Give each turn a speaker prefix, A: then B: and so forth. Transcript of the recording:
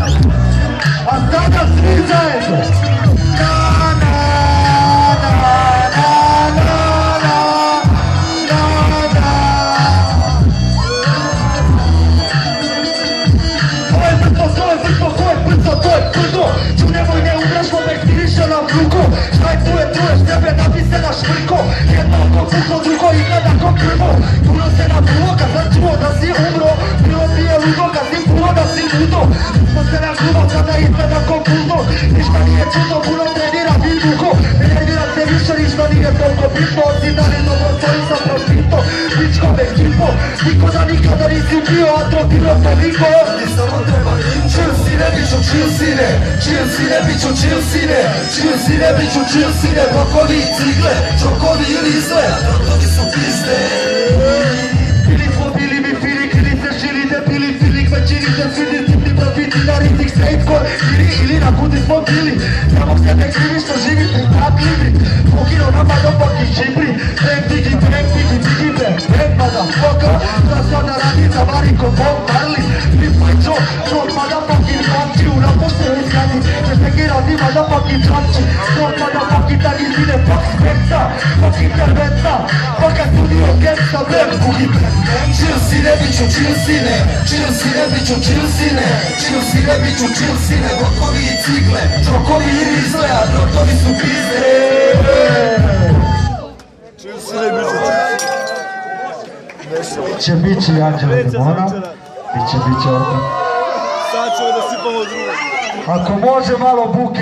A: A sada svi zajedno. Jedno oko kuko, drugo i gleda ko krvo. Puno se nabulo kad sam čuo da si umro. Bilo ti je ludo kad si puno da si ludo. Smo se naglubo kada izgleda ko puno. Ništa nije čudno, puno trenira i dugo. Ne nervira se više, ništa nije toliko bitno. Osim da ne dobro stoji sa profito. Ničko ekipo, niko da nikada nisi bio, a to bilo toliko. Ti samo treba chill sine, biću chill sine. Chill sine, biću chill sine. Chill sine, biću chill sine. Blokovi i cigle, čokovi ili izle, a drogovi su pizde. Bili smo bili mi fili, ili se šili debili, filik većini se fili, simni profiti na rizik, straightcore, ili na kudi smo bili. Samog sebe krivi što živi prihvatljivi, pokino nama dopaki žibri. Bang digi, bang motherfucker. Da sada radi za variko Bob Marley. Rip my job, drop motherfucking punchi. U napoštenu zgradi, ne teki radi motherfucking punchi. Drop motherfucking tagi zine, fuck spekta, fuck interventa, fuck a studio gangsta, rap, boogie bang. Chill sine, biću chill sine. Chill sine, biću chill sine. Chill sine, biću chill sine. Blokovi i cigle, čokovi ili izle, a drogovi su pizde.
B: Chill sine, biću
A: Biće Anđela Demona, biće organ.
B: Sad ćemo da sipamo drugo.
A: Ako može malo buke.